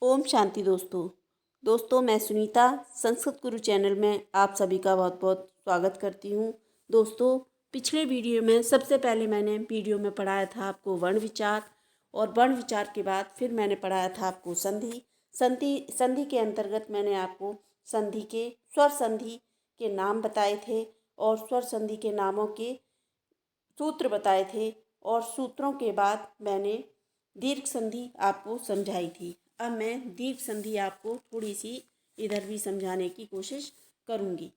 ओम शांति दोस्तों मैं सुनीता संस्कृत गुरु चैनल में आप सभी का बहुत बहुत स्वागत करती हूँ। दोस्तों पिछले वीडियो में सबसे पहले मैंने वीडियो में पढ़ाया था आपको वर्ण विचार और वर्ण विचार के बाद फिर मैंने पढ़ाया था आपको संधि के अंतर्गत मैंने आपको संधि के स्वर संधि के नाम बताए थे और स्वर संधि के नामों के सूत्र बताए थे और सूत्रों के बाद मैंने दीर्घ संधि आपको समझाई थी। अब मैं दीर्घ संधि आपको थोड़ी सी इधर भी समझाने की कोशिश करूँगी।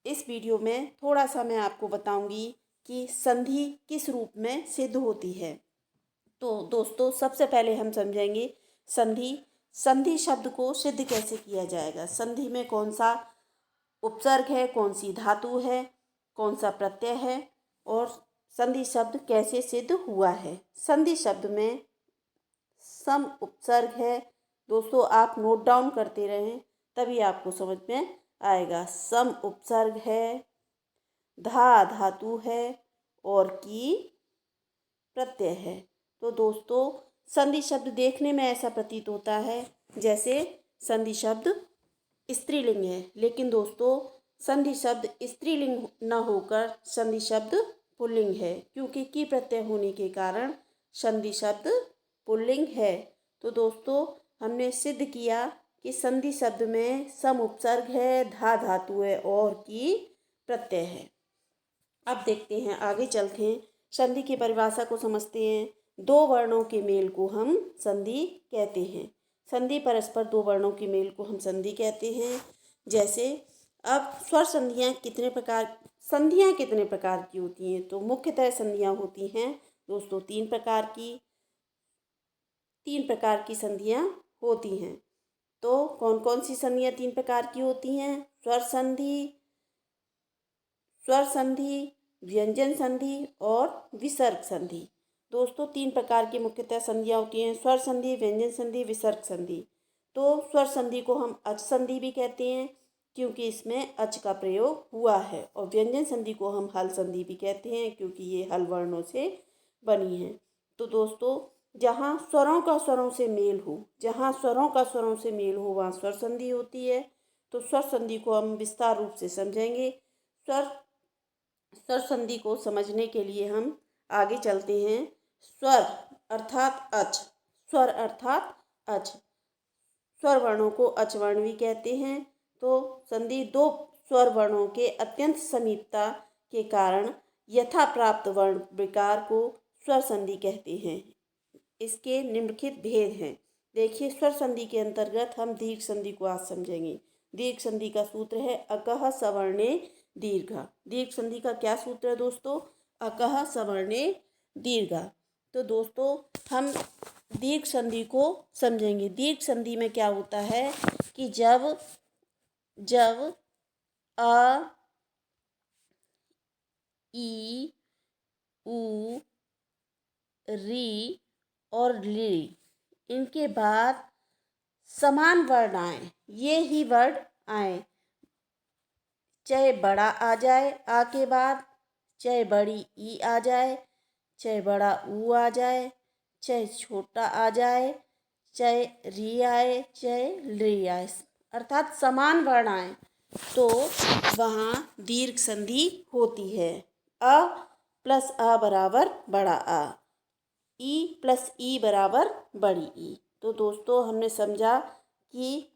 इस वीडियो में थोड़ा सा मैं आपको बताऊँगी कि संधि किस रूप में सिद्ध होती है। तो दोस्तों सबसे पहले हम समझेंगे संधि शब्द को सिद्ध कैसे किया जाएगा। संधि में कौन सा उपसर्ग है, कौन सी धातु है, कौन सा प्रत्यय है और संधि शब्द कैसे सिद्ध हुआ है। संधि शब्द में सम उपसर्ग है। दोस्तों आप नोट डाउन करते रहें तभी आपको समझ में आएगा। सम उपसर्ग है, धा धातु है और की प्रत्यय है। तो दोस्तों संधि शब्द देखने में ऐसा प्रतीत होता है जैसे संधि शब्द स्त्रीलिंग है, लेकिन दोस्तों संधि शब्द स्त्रीलिंग न होकर संधि शब्द पुल्लिंग है, क्योंकि की प्रत्यय होने के कारण संधि शब्द पुल्लिंग है। तो दोस्तों हमने सिद्ध किया कि संधि शब्द में सम उपसर्ग है, धा धातु है और की प्रत्यय है। अब देखते हैं, आगे चलते हैं, संधि की परिभाषा को समझते हैं। दो वर्णों के मेल को हम संधि कहते हैं। संधि परस्पर दो वर्णों के मेल को हम संधि कहते हैं। जैसे अब संधियाँ कितने प्रकार की होती हैं। तो मुख्यतः संधियाँ होती हैं दोस्तों तीन प्रकार की संधियाँ होती हैं। तो कौन कौन सी संधियाँ तीन प्रकार की होती हैं। स्वर संधि, व्यंजन संधि और विसर्ग संधि। दोस्तों तीन प्रकार की मुख्यतः संधियाँ होती हैं, स्वर संधि, व्यंजन संधि, विसर्ग संधि। तो स्वर संधि को हम अच संधि भी कहते हैं क्योंकि इसमें अच का प्रयोग हुआ है, और व्यंजन संधि को हम हल संधि भी कहते हैं क्योंकि ये हल वर्णों से बनी है। तो दोस्तों जहाँ स्वरों का स्वरों से मेल हो वहाँ स्वर संधि होती है। तो स्वर संधि को हम विस्तार रूप से समझेंगे। स्वर संधि को समझने के लिए हम आगे चलते हैं। स्वर अर्थात अच, स्वर वर्णों को अच वर्ण भी कहते हैं। तो संधि दो स्वर वर्णों के अत्यंत समीपता के कारण यथा प्राप्त वर्ण विकार को स्वर संधि कहते हैं। इसके निम्नलिखित भेद हैं। देखिए, स्वर संधि के अंतर्गत हम दीर्घ संधि को आज समझेंगे। दीर्घ संधि का सूत्र है अकह सवर्णे दीर्घा। दीर्घ संधि का क्या सूत्र है दोस्तों। अकह सवर्णे दीर्घा। तो दोस्तों हम दीर्घ संधि को समझेंगे। दीर्घ संधि में क्या होता है कि जब अ, ई, उ, री और ली इनके बाद समान वर्ण आए, ये ही वर्ण आए, चाहे बड़ा आ जाए आ के बाद, चाहे बड़ी ई आ जाए, चाहे बड़ा ऊ आ जाए, चाहे छोटा आ जाए, चाहे री आए, चाहे ली आए, अर्थात समान वर्ण आए तो वहाँ दीर्घ संधि होती है। अ प्लस अ बराबर बड़ा आ, ई प्लस ई बराबर बड़ी ई। तो दोस्तों हमने समझा कि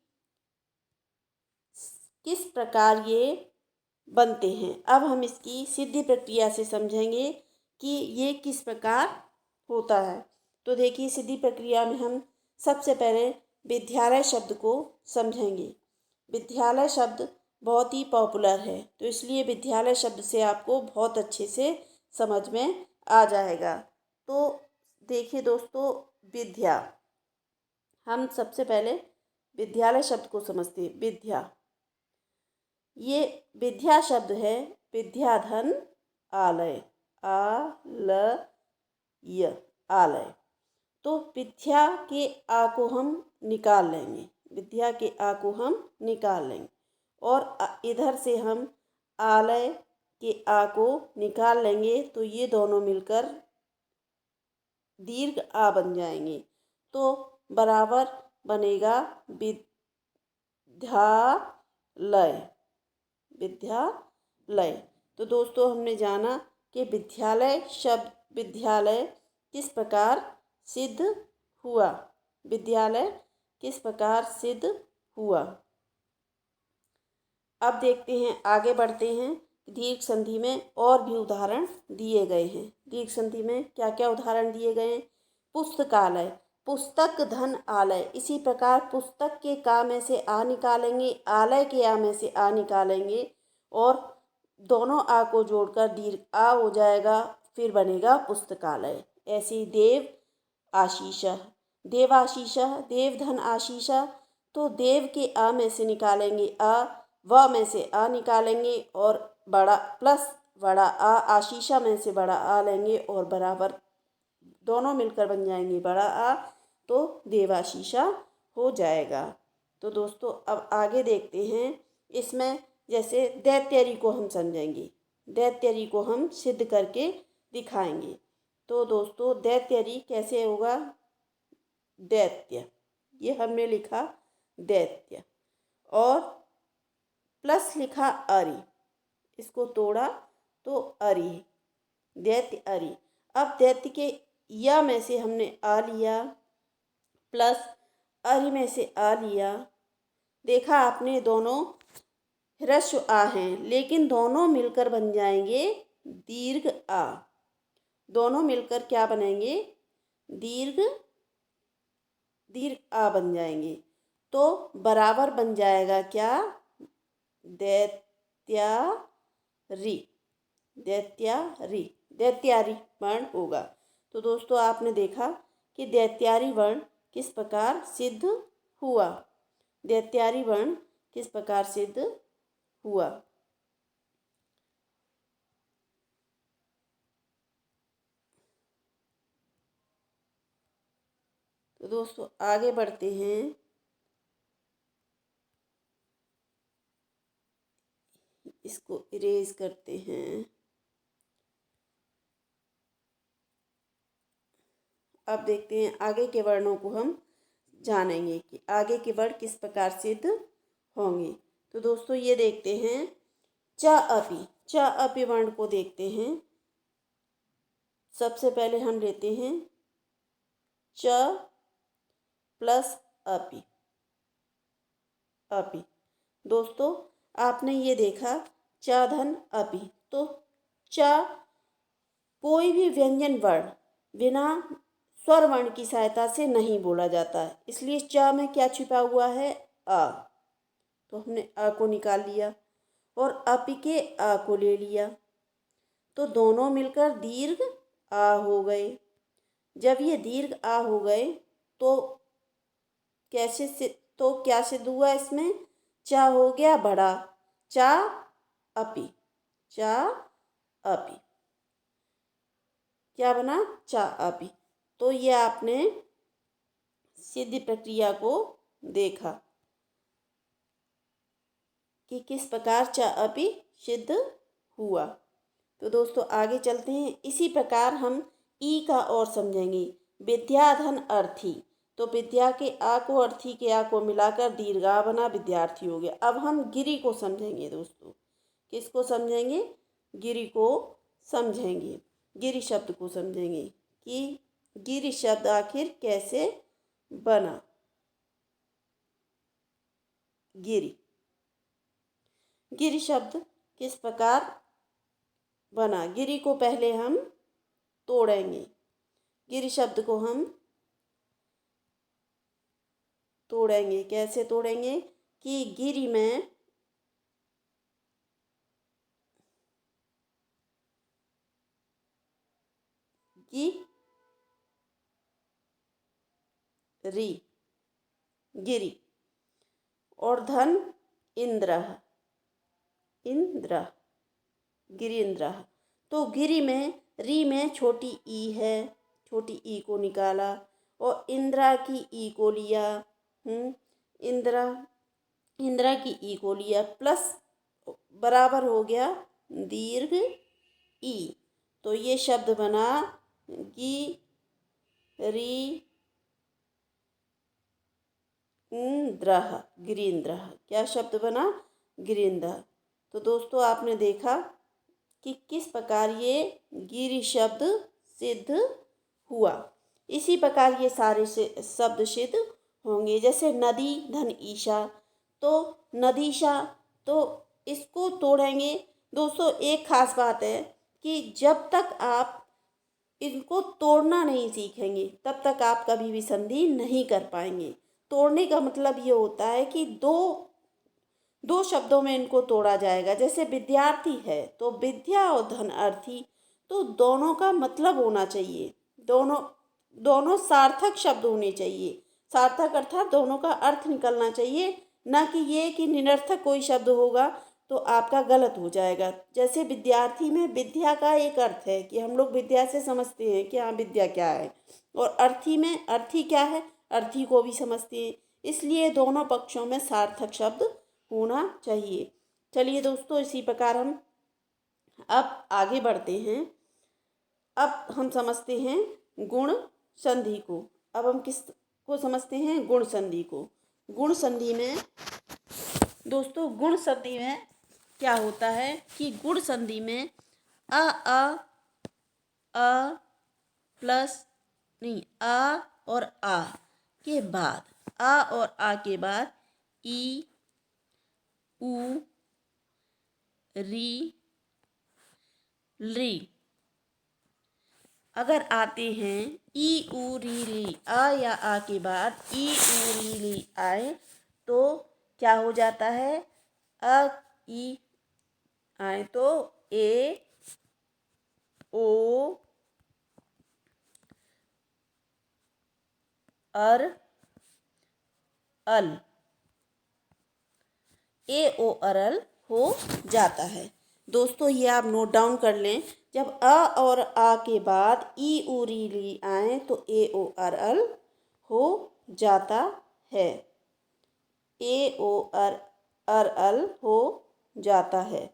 किस प्रकार ये बनते हैं। अब हम इसकी सिद्धि प्रक्रिया से समझेंगे कि ये किस प्रकार होता है। तो देखिए, सिद्धि प्रक्रिया में हम सबसे पहले विद्यालय शब्द को समझेंगे। विद्यालय शब्द बहुत ही पॉपुलर है, तो इसलिए विद्यालय शब्द से आपको बहुत अच्छे से समझ में आ जाएगा। तो देखिए दोस्तों, हम सबसे पहले विद्यालय शब्द को समझते हैं। ये विद्या शब्द है, विद्याधन आलय, आलय। तो विद्या के आ को हम निकाल लेंगे, और इधर से हम आलय के आ को निकाल लेंगे, तो ये दोनों मिलकर दीर्घ आ बन जाएंगे। तो बराबर बनेगा विद्यालय। विद्यालय। तो दोस्तों हमने जाना कि विद्यालय शब्द विद्यालय किस प्रकार सिद्ध हुआ। विद्यालय किस प्रकार सिद्ध हुआ। अब देखते हैं, आगे बढ़ते हैं। दीर्घ संधि में और भी उदाहरण दिए गए हैं। दीर्घ संधि में क्या क्या उदाहरण दिए गए हैं। पुस्तकालय, पुस्तक धन आलय। इसी प्रकार पुस्तक के का में से आ निकालेंगे, आलय के आ में से आ निकालेंगे और दोनों आ को जोड़कर दीर्घ आ हो जाएगा, फिर बनेगा पुस्तकालय। ऐसे ही देव आशीष, देवाशीष, देवधन आशीष। तो देव के आ में से निकालेंगे आ, व में से आ निकालेंगे और बड़ा प्लस बड़ा आ, आशीषा में से बड़ा आ लेंगे और बराबर दोनों मिलकर बन जाएंगे बड़ा आ, तो देवाशीषा हो जाएगा। तो दोस्तों अब आगे देखते हैं। इसमें जैसे दैत्यारी को हम समझेंगे, दैत्यारी को हम सिद्ध करके दिखाएंगे। तो दोस्तों दैत्यारी कैसे होगा। दैत्य, ये हमने लिखा दैत्य और प्लस लिखा अरि, इसको तोड़ा तो अरि, दैत्य अरि। अब दैत्य के या में से हमने आ लिया प्लस अरि में से आ लिया। देखा आपने, दोनों ह्रस्व आ हैं लेकिन दोनों मिलकर बन जाएंगे दीर्घ आ। दोनों मिलकर क्या बनेंगे, दीर्घ आ बन जाएंगे। तो बराबर बन जाएगा क्या, दैत्यारी। दैत्यारी, दैत्यारी वर्ण होगा। तो दोस्तों आपने देखा कि दैत्यारी वर्ण किस प्रकार सिद्ध हुआ। दैत्यारी वर्ण किस प्रकार सिद्ध हुआ। तो दोस्तों आगे बढ़ते हैं। इसको इरेज करते हैं। अब देखते हैं आगे के वर्णों को हम जानेंगे कि आगे के वर्ण किस प्रकार सिद्ध होंगे। तो दोस्तों ये देखते हैं, च अपि, च अपि वर्ण को देखते हैं। सबसे पहले हम लेते हैं च प्लस अपि, अपि। दोस्तों आपने ये देखा च धन अपि, तो च कोई भी व्यंजन वर्ण बिना स्वर वर्ण की सहायता से नहीं बोला जाता है, इसलिए च में क्या छिपा हुआ है, आ। तो हमने आ को निकाल लिया और अपि के आ को ले लिया, तो दोनों मिलकर दीर्घ आ हो गए। जब ये दीर्घ आ हो गए तो कैसे से, तो क्या सिद्ध हुआ इसमें, चा हो गया बड़ा, चा अपि, चा अपि। क्या बना, चा अपि। तो ये आपने सिद्ध प्रक्रिया को देखा कि किस प्रकार च अपि सिद्ध हुआ। तो दोस्तों आगे चलते हैं। इसी प्रकार हम ई का और समझेंगे। विद्याधन अर्थी, तो विद्या के आ को अर्थी के आ को मिलाकर दीर्घा बना, विद्यार्थी हो गया। अब हम गिरि को समझेंगे दोस्तों। किसको समझेंगे, गिरि को समझेंगे। गिरि शब्द को समझेंगे कि गिरि शब्द आखिर कैसे बना। गिरि, गिरि शब्द किस प्रकार बना। गिरि को पहले हम तोड़ेंगे। गिरि शब्द को हम तोड़ेंगे। कैसे तोड़ेंगे कि गिरि में गी री, गिरि, और धन इंद्र, इंद्र, गिरीन्द्र। तो गिरि में री में छोटी ई है, छोटी ई को निकाला और इंद्रा की ई को लिया। इंद्रा, इंद्रा की ई को लिया प्लस बराबर हो गया दीर्घ ई। तो ये शब्द बना गी री इंद्रः, गिरीन्द्रः। क्या शब्द बना? गिरीन्द्र। तो दोस्तों आपने देखा कि किस प्रकार ये गिरि शब्द सिद्ध हुआ। इसी प्रकार ये सारे से शब्द सिद्ध होंगे। जैसे नदी धन ईशा, तो नदीशा, तो इसको तोड़ेंगे। दोस्तों एक खास बात है कि जब तक आप इनको तोड़ना नहीं सीखेंगे तब तक आप कभी भी संधि नहीं कर पाएंगे। तोड़ने का मतलब ये होता है कि दो दो शब्दों में इनको तोड़ा जाएगा। जैसे विद्यार्थी है तो विद्या और धन अर्थी, तो दोनों का मतलब होना चाहिए। दोनों दोनों सार्थक शब्द होने चाहिए। सार्थक अर्थात दोनों का अर्थ निकलना चाहिए, ना कि ये कि निरर्थक कोई शब्द होगा तो आपका गलत हो जाएगा। जैसे विद्यार्थी में विद्या का एक अर्थ है कि हम लोग विद्या से समझते हैं कि हाँ विद्या क्या है, और अर्थी में अर्थी क्या है, अर्थी को भी समझते हैं। इसलिए दोनों पक्षों में सार्थक शब्द होना चाहिए। चलिए दोस्तों इसी प्रकार हम अब आगे बढ़ते हैं। अब हम समझते हैं गुण संधि को। अब हम किस को समझते हैं? गुण संधि को। गुण संधि में दोस्तों, गुण संधि में क्या होता है कि गुण संधि में अ प्लस नहीं, आ और आ के बाद, आ और आ के बाद ई उ री ली अगर आते हैं, ई उ री ली, आ या आ के बाद ई उ री ली आए तो क्या हो जाता है? अ ई आए तो ए ओ अर अल, ए ओ अरल हो जाता है। दोस्तों ये आप नोट डाउन कर लें। जब अ और आ के बाद ई उ री ली आए तो ए ओ अरल हो जाता है। ए ओ अरल हो जाता है।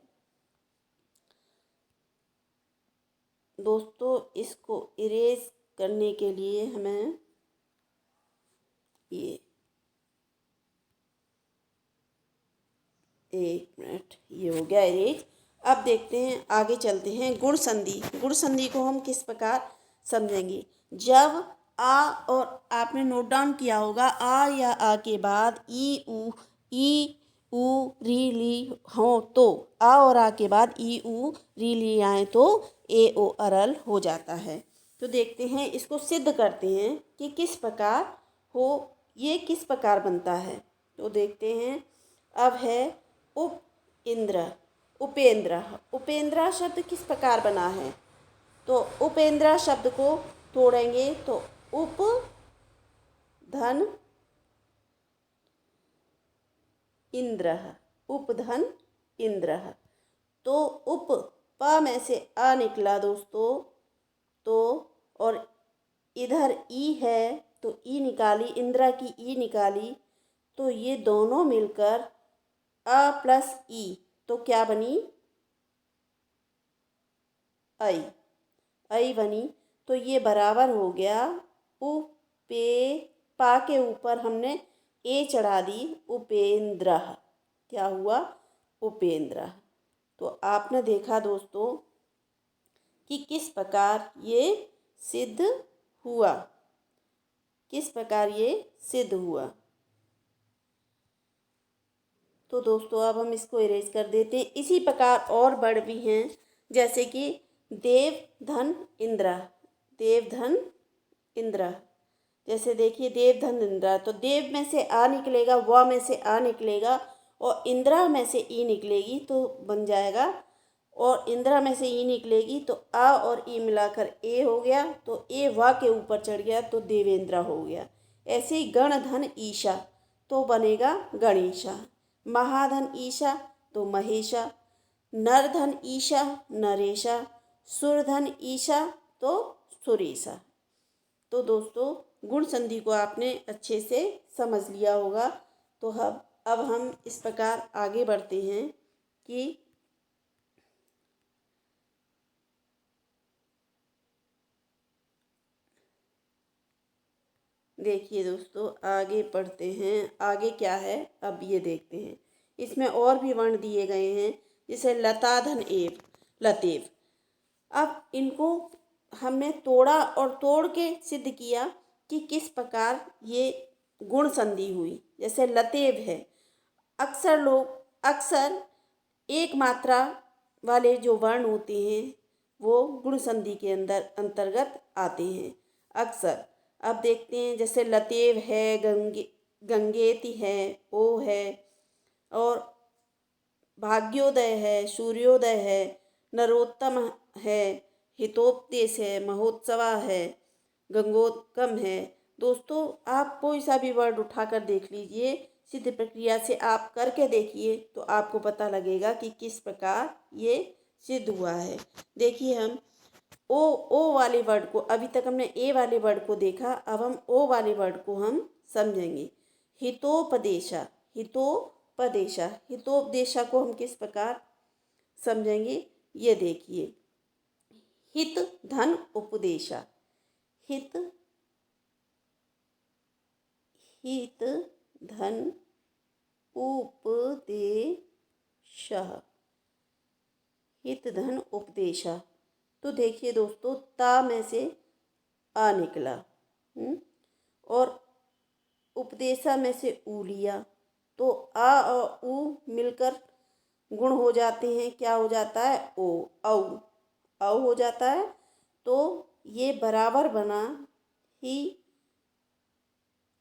दोस्तों इसको इरेज करने के लिए हमें ये एक मिनट, ये हो गया इरेज। अब देखते हैं, आगे चलते हैं। गुण संधि। गुण संधि को हम किस प्रकार समझेंगे? जब आ और आपने नोट डाउन किया होगा, आ या आ के बाद ई उ री ली हो तो आ और आ के बाद ई उ री ली आए तो ए ओ अरल हो जाता है। तो देखते हैं, इसको सिद्ध करते हैं कि किस प्रकार हो, ये किस प्रकार बनता है। तो देखते हैं। अब है उप इंद्र, उपेंद्र। उपेंद्र शब्द किस प्रकार बना है? तो उपेंद्र शब्द को तोड़ेंगे तो उप धन इंद्र, उपधन इंद्र। तो उप, प में से अ निकला दोस्तों, तो और इधर ई है तो ई निकाली, इंद्रा की ई निकाली, तो ये दोनों मिलकर अ प्लस ई तो क्या बनी? ऐ, ऐ बनी। तो ये बराबर हो गया उपे, पा के ऊपर हमने ए चढ़ा दी, उपेंद्र। क्या हुआ? उपेंद्र। तो आपने देखा दोस्तों कि किस प्रकार ये सिद्ध हुआ, किस प्रकार ये सिद्ध हुआ। तो दोस्तों अब हम इसको इरेज कर देते हैं। इसी प्रकार और वर्ड भी हैं, जैसे कि देव धन इंद्र, देव धन इंद्र। जैसे देखिए देव धन इंद्र, तो देव में से आ निकलेगा, व में से आ निकलेगा, और इंद्रा में से ई निकलेगी तो बन जाएगा, और इंद्रा में से ई निकलेगी तो आ और ई मिलाकर ए हो गया, तो ए व के ऊपर चढ़ गया तो देवेंद्र हो गया। ऐसे ही गण धन ईशा तो बनेगा गणेशा, महाधन ईशा तो महेशा, नरधन ईशा नरेशा, सुरधन ईशा तो सुरेशा। तो दोस्तों गुण संधि को आपने अच्छे से समझ लिया होगा। तो अब हम इस प्रकार आगे बढ़ते हैं कि देखिए दोस्तों, आगे पढ़ते हैं। आगे क्या है अब ये देखते हैं। इसमें और भी वर्ण दिए गए हैं, जैसे लता धन एव, लतेव। अब इनको हमने तोड़ा और तोड़ के सिद्ध किया कि किस प्रकार ये गुण संधि हुई। जैसे लतेव है, अक्सर एक मात्रा वाले जो वर्ण होते हैं वो गुण संधि के अंतर्गत आते हैं अक्सर। अब देखते हैं, जैसे लतेव है, गंगेति है, ओ है, और भाग्योदय है, सूर्योदय है, नरोत्तम है, हितोपदेश है, महोत्सवा है, गंगोत्कम है। दोस्तों, आप कोई सा भी वर्ड उठाकर देख लीजिए, सिद्ध प्रक्रिया से आप करके देखिए तो आपको पता लगेगा कि किस प्रकार ये सिद्ध हुआ है। देखिए, हम ओ वाले वर्ड को, अभी तक हमने ए वाले वर्ड को देखा, अब हम ओ वाले वर्ड को हम समझेंगे। हितोपदेशा, हितोपदेशा को हम किस प्रकार समझेंगे, ये देखिए। हित धन उपदेशा, हित धन उपदेशः, हित धन उपदेशा। तो देखिए दोस्तों, ता में से आ निकला, और उपदेशा में से ऊ लिया, तो आ और ऊ मिलकर गुण हो जाते हैं। क्या हो जाता है? ओ, औ हो जाता है। तो ये बराबर बना ही।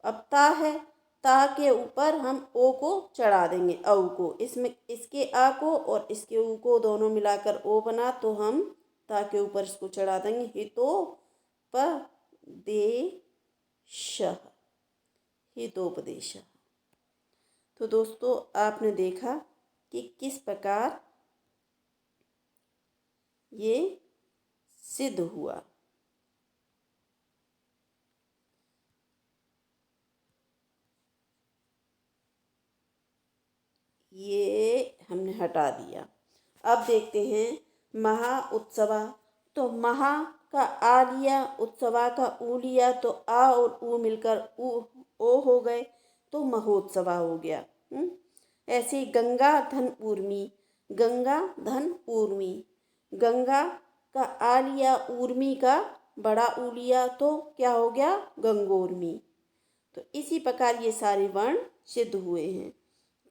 अब ता है, ता के ऊपर हम ओ को चढ़ा देंगे, औ को। इसमें इसके आ को और इसके ऊ को दोनों मिलाकर ओ बना, तो हम ता के ऊपर इसको चढ़ा देंगे, हितोपदेश। तो दोस्तों, आपने देखा कि किस प्रकार ये सिद्ध हुआ। ये हमने हटा दिया। अब देखते हैं महा उत्सवा। तो महा का आ लिया, उत्सवा का ऊ लिया, तो आ और ऊ मिलकर ओ हो गए, तो महोत्सवा हो गया। ऐसे गंगा धन ऊर्मी, गंगा धन ऊर्मी, गंगा का आ लिया, ऊर्मी का बड़ा ऊ लिया, तो क्या हो गया? गंगोर्मी। तो इसी प्रकार ये सारे वर्ण सिद्ध हुए हैं।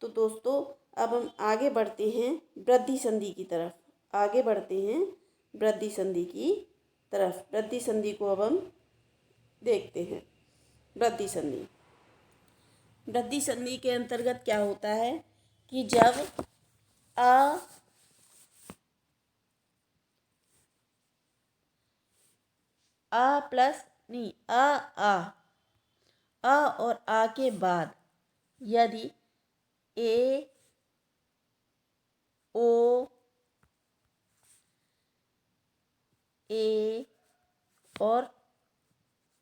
तो दोस्तों, अब हम आगे बढ़ते हैं वृद्धि संधि की तरफ। आगे बढ़ते हैं वृद्धि संधि की तरफ। वृद्धि संधि को अब हम देखते हैं। वृद्धि संधि, वृद्धि संधि के अंतर्गत क्या होता है कि जब आ प्लस नहीं, आ और आ के बाद यदि ए, ओ, ए और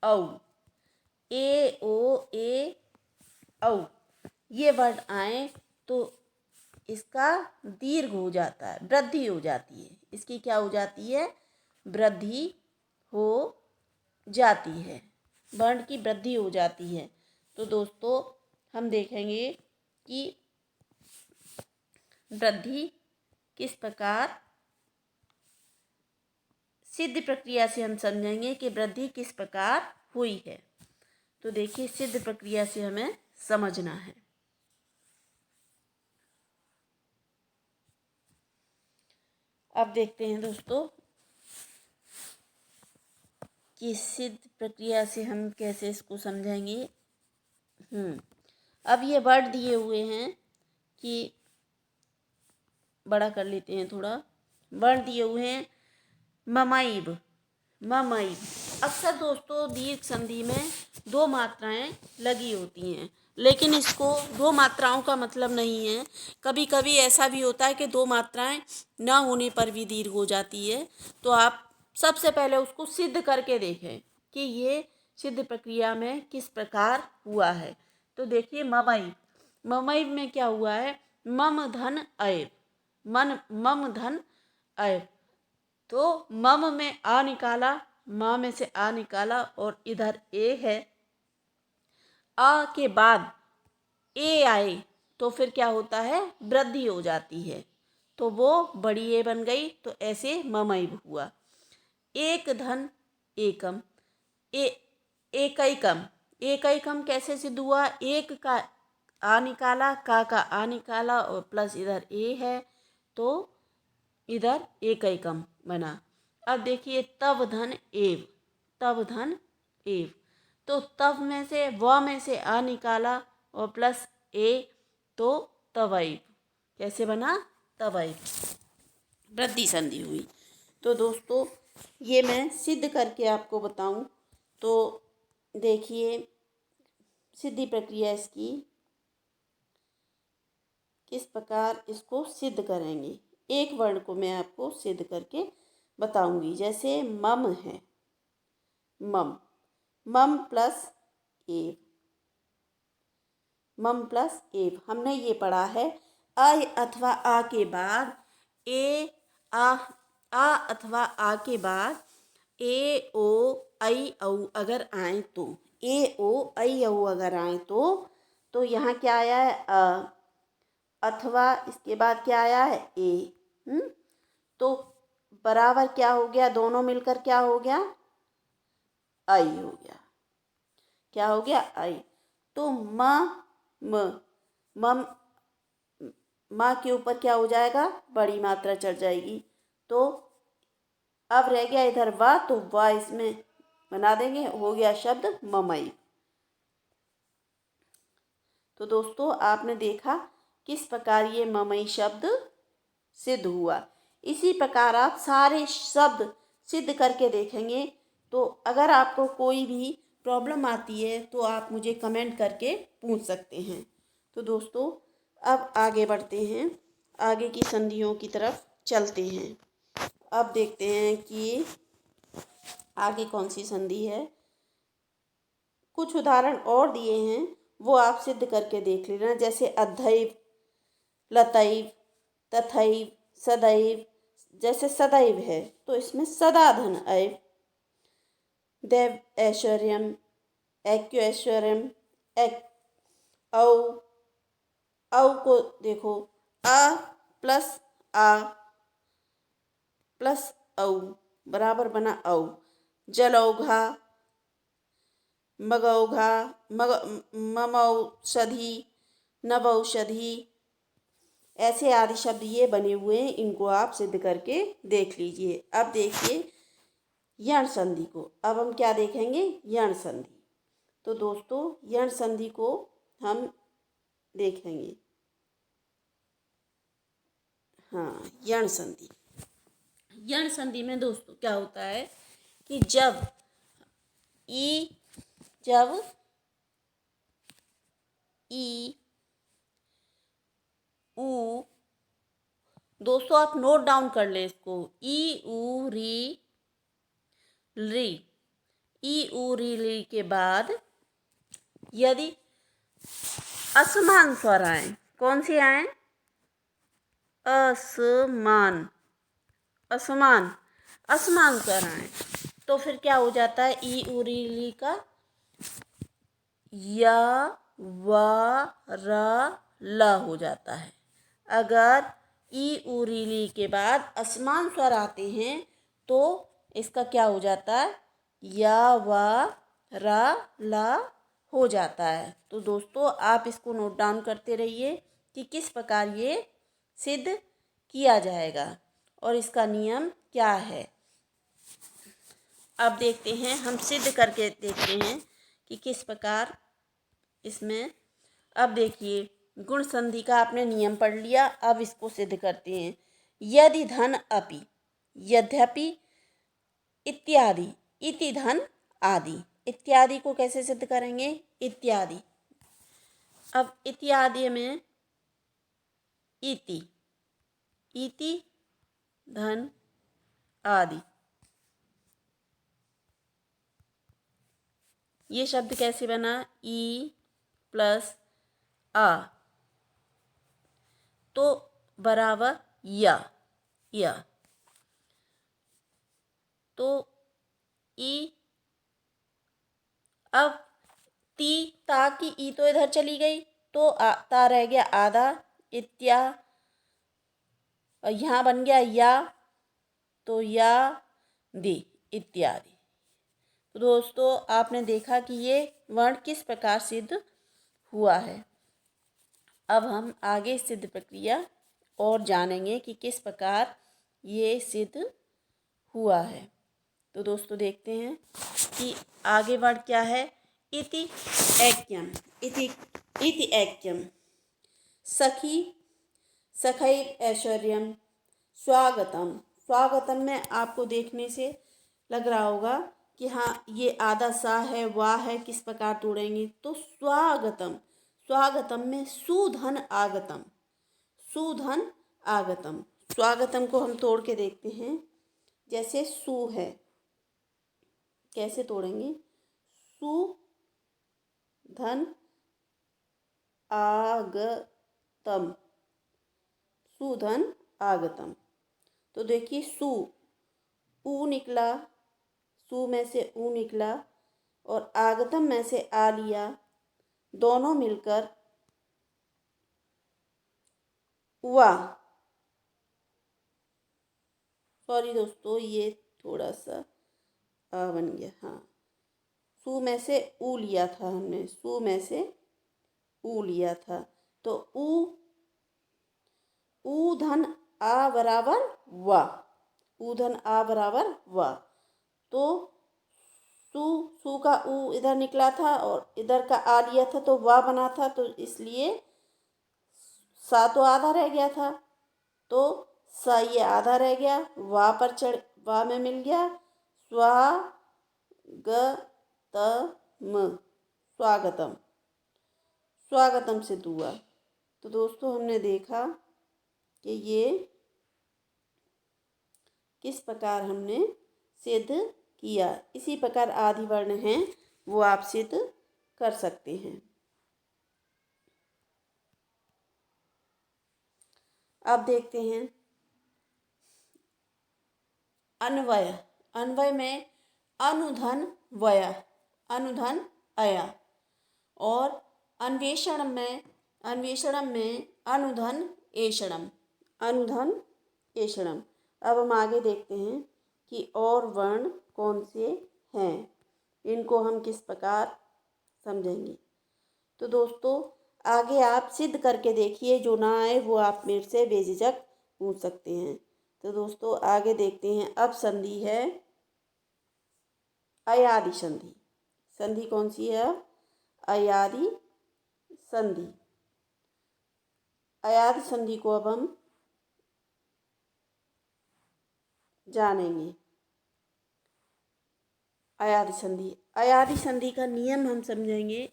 औ, ए ओ ए औ ये वर्ड आए तो इसका दीर्घ हो जाता है, वृद्धि हो जाती है। इसकी क्या हो जाती है? वृद्धि हो जाती है, वर्ण की वृद्धि हो जाती है। तो दोस्तों, हम देखेंगे कि वृद्धि किस प्रकार, सिद्ध प्रक्रिया से हम समझेंगे कि वृद्धि किस प्रकार हुई है। तो देखिए, सिद्ध प्रक्रिया से हमें समझना है। अब देखते हैं दोस्तों कि सिद्ध प्रक्रिया से हम कैसे इसको समझेंगे। अब ये वर्ड दिए हुए हैं कि बड़ा कर लेते हैं थोड़ा। वर्ण दिए हुए हैं ममैव, ममैव। अक्सर दोस्तों दीर्घ संधि में दो मात्राएं लगी होती हैं, लेकिन इसको दो मात्राओं का मतलब नहीं है। कभी कभी ऐसा भी होता है कि दो मात्राएं ना होने पर भी दीर्घ हो जाती है। तो आप सबसे पहले उसको सिद्ध करके देखें कि ये सिद्ध प्रक्रिया में किस प्रकार हुआ है। तो देखिए, ममैव, ममैव में क्या हुआ है? मम धन ऐव, मम धन ऐव। तो मम में आ निकाला, माँ में से आ निकाला, और इधर ए है, आ के बाद ए आए तो फिर क्या होता है, वृद्धि हो जाती है, तो वो बड़ी ए बन गई, तो ऐसे ममैव हुआ। एक धन एकम, ए एकैकम, एकैकम कैसे सिद्ध हुआ, एक का आ निकाला, का आ निकाला और प्लस इधर ए है, तो इधर एकैकम बना। अब देखिए तव धन एव, तव धन एव, तो तव में से व में से आ निकाला और प्लस ए, तो तवैव कैसे बना, तवैव, वृद्धि संधि हुई। तो दोस्तों ये मैं सिद्ध करके आपको बताऊं, तो देखिए सिद्धि प्रक्रिया इसकी किस प्रकार इसको सिद्ध करेंगे। एक वर्ण को मैं आपको सिद्ध करके बताऊंगी। जैसे मम है, मम, मम प्लस एव, मम प्लस एव, हमने ये पढ़ा है अ अथवा आ के बाद ए आ अथवा आ के बाद ए ओ ऐ औ अगर आए तो, ए ओ ऐ औ अगर आए तो यहाँ क्या आया है अ, अथवा इसके बाद क्या आया है ए, तो बराबर क्या हो गया, दोनों मिलकर क्या हो गया, आई हो गया, क्या हो गया, आई। तो म माँ के ऊपर क्या हो जाएगा, बड़ी मात्रा चढ़ जाएगी, तो अब रह गया इधर वा, तो वा इसमें बना देंगे, हो गया शब्द ममई। तो दोस्तों आपने देखा किस प्रकार ये ममई शब्द सिद्ध हुआ। इसी प्रकार आप सारे शब्द सिद्ध करके देखेंगे। तो अगर आपको कोई भी प्रॉब्लम आती है तो आप मुझे कमेंट करके पूछ सकते हैं। तो दोस्तों अब आगे बढ़ते हैं, आगे की संधियों की तरफ चलते हैं। अब देखते हैं कि आगे कौन सी संधि है। कुछ उदाहरण और दिए हैं, वो आप सिद्ध करके देख लेना। जैसे अद्धैव, लतैव, तथैव, सदैव। जैसे सदैव है तो इसमें सदा धन ऐव, दैव ऐश्वर्यम, ऐक्यैश्वर्यम, औ, औ को देखो अ प्लस आ प्लस औ बराबर बना औ। जलौघा, मगौघा, ममौषधि, नवौषधि, ऐसे आदि शब्द ये बने हुए हैं, इनको आप सिद्ध करके देख लीजिए। अब देखिए यण संधि को। अब हम क्या देखेंगे, यण संधि। तो दोस्तों यण संधि को हम देखेंगे। हाँ, यण संधि, यण संधि में दोस्तों क्या होता है कि जब ई ऊ, दोस्तों आप नोट डाउन कर ले इसको, ई ऊ री री, ई ऊ री के बाद यदि असमान स्वर आए, कौन से आए, असमान, असमान, असमान स्वर आए, तो फिर क्या हो जाता है, ई ऊ री का या वा रा ला हो जाता है। अगर ई ऊ री के बाद असमान स्वर आते हैं तो इसका क्या हो जाता है, या वा रा ला हो जाता है। तो दोस्तों आप इसको नोट डाउन करते रहिए कि किस प्रकार ये सिद्ध किया जाएगा और इसका नियम क्या है। अब देखते हैं, हम सिद्ध करके देखते हैं कि किस प्रकार इसमें। अब देखिए गुण संधि का आपने नियम पढ़ लिया, अब इसको सिद्ध करते हैं। यदि धन अपि, यद्यपि, इत्यादि, इति धन आदि। इत्यादि को कैसे सिद्ध करेंगे, इत्यादि। अब इत्यादि में इति, इति धन आदि, ये शब्द कैसे बना, ई प्लस आ, तो बराबर या, तो ई। अब ती, ता की ई तो इधर चली गई, तो ता रह गया आधा, इत्या, और यहाँ बन गया या, तो या दि इत्यादि। तो दोस्तों आपने देखा कि ये वर्ण किस प्रकार सिद्ध हुआ है। अब हम आगे सिद्ध प्रक्रिया और जानेंगे कि किस प्रकार ये सिद्ध हुआ है। तो दोस्तों देखते हैं कि आगे वर्ण क्या है। इति ऐक्यम, इति ऐक्यम, सखी, सखैर ऐश्वर्यम, स्वागतम। स्वागतम में आपको देखने से लग रहा होगा कि हाँ ये आधा सा है, वाह है, किस प्रकार तोड़ेंगे। तो स्वागतम, स्वागतम में सुधन आगतम, सुधन आगतम। स्वागतम को हम तोड़ के देखते हैं। जैसे सु है, कैसे तोड़ेंगे। सु धन आगतम, सुधन आगतम। तो देखिए सु, ऊ निकला, सु में से ऊ निकला, और आगतम में से आ लिया, दोनों मिलकर वा। सॉरी दोस्तों, ये थोड़ा सा आ बन गया। हाँ, सु में से ऊ लिया था हमने, सु में से ऊ लिया था, तो ऊ धन आ बराबर वा, ऊ धन आ बराबर वा। तो सु, सु का ऊ इधर निकला था और इधर का आ लिया था, तो वा बना था, तो इसलिए सा तो आधा रह गया था, तो सा ये आधा रह गया, वा पर चढ़, वा में मिल गया स्वागतम, स्वागतम, स्वागतम सिद्ध हुआ। तो दोस्तों हमने देखा कि ये किस प्रकार हमने सिद्ध किया। इसी प्रकार आदि वर्ण हैं वो आप सिद्ध कर सकते हैं। अब देखते हैं अन्वय। अन्वय में अनुधन वय, अनुधन अया, और अन्वेषण में, अन्वेषणम में अनुधन एषणम, अनुधन एषणम। अब हम आगे देखते हैं कि और वर्ण कौन से हैं, इनको हम किस प्रकार समझेंगे। तो दोस्तों आगे आप सिद्ध करके देखिए, जो ना आए वो आप मेरे से बेझिझक पूछ सकते हैं। तो दोस्तों आगे देखते हैं। अब संधि है अयादि संधि। संधि कौन सी है। अयादि संधि। अयादि संधि को अब हम जानेंगे। अयादि संधि, अयादि संधि का नियम हम समझेंगे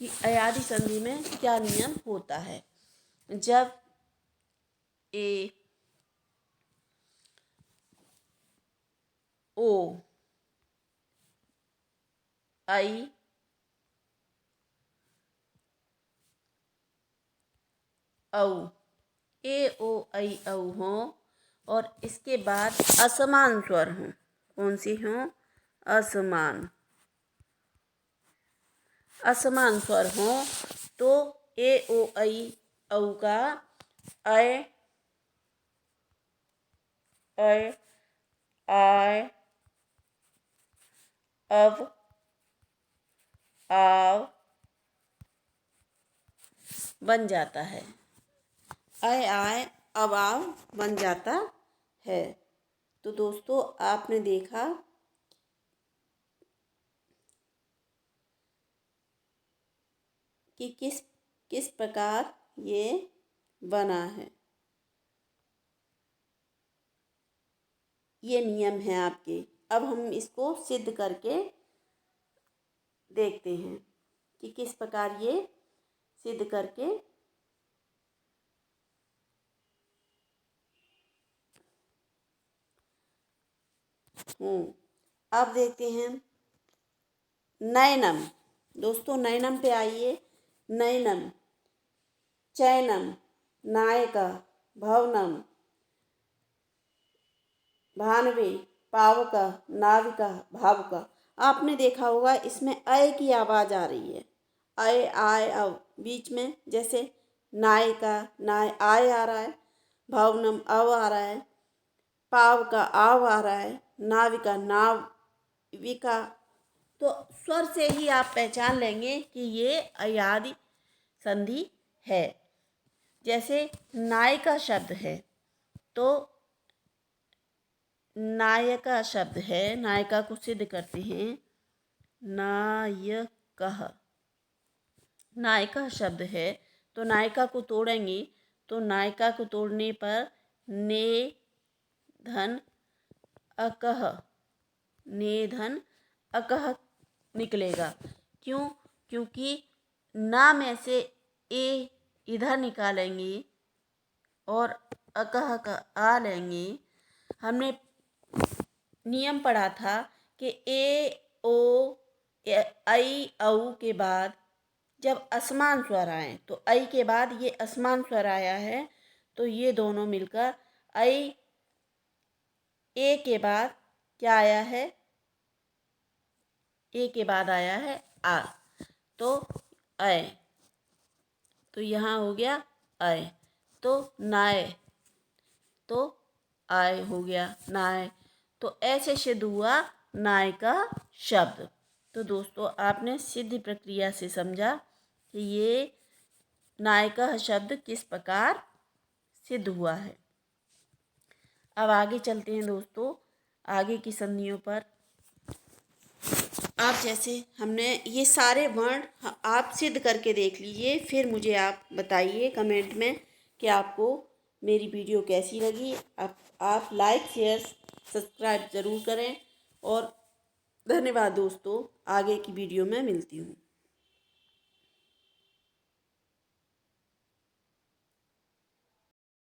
कि अयादि संधि में क्या नियम होता है। जब ए ओ आई औ, ए ओ आई औ हों और इसके बाद असमान स्वर हों। कौन सी हों। असमान, असमान स्वर हों तो ए ओ आई औ का अय, अय, आय, अब, आव बन जाता है। अय आय अब आव बन जाता है। तो दोस्तों आपने देखा कि किस किस प्रकार ये बना है। ये नियम है आपके। अब हम इसको सिद्ध करके देखते हैं कि किस प्रकार ये सिद्ध करके अब देखते हैं नयनम। दोस्तों नयनम पे आइए। नयनम, चैनम, नायका, भवनम, भानवे, पावका, नाविका, भावुका। आपने देखा होगा इसमें अय की आवाज़ आ रही है। अय आय अव बीच में, जैसे नाय का नाय आय आ रहा है, भवनम अव आ रहा है, पाव का आव आ रहा है, नाविका नाविका। तो स्वर से ही आप पहचान लेंगे कि ये अयादि संधि है। जैसे नायिका शब्द है तो नायका शब्द है, नायिका को सिद्ध करते हैं नायकः। नायिका शब्द है तो नायिका को तोड़ेंगे तो नायिका को तोड़ने पर ने धन अकह, ने धन अकह निकलेगा। क्यों? क्योंकि ना में से ए इधर निकालेंगे और अकह का आ लेंगे। हमने नियम पढ़ा था कि ए ओ ऐ औ के बाद जब असमान स्वर आए तो ऐ के बाद ये असमान स्वर आया है तो ये दोनों मिलकर ऐ। ए के बाद क्या आया है? ए के बाद आया है आ, तो ऐ, तो यहाँ हो गया ऐ। तो नाय, तो आय हो गया नाय। तो ऐसे सिद्ध हुआ नाय का शब्द। तो दोस्तों आपने सिद्धि प्रक्रिया से समझा कि ये नाय का शब्द किस प्रकार सिद्ध हुआ है। अब आगे चलते हैं दोस्तों, आगे की संधियों पर। आप जैसे हमने ये सारे वर्ण आप सिद्ध करके देख लीजिए, फिर मुझे आप बताइए कमेंट में कि आपको मेरी वीडियो कैसी लगी। आप लाइक शेयर सब्सक्राइब ज़रूर करें और धन्यवाद दोस्तों। आगे की वीडियो में मिलती हूँ।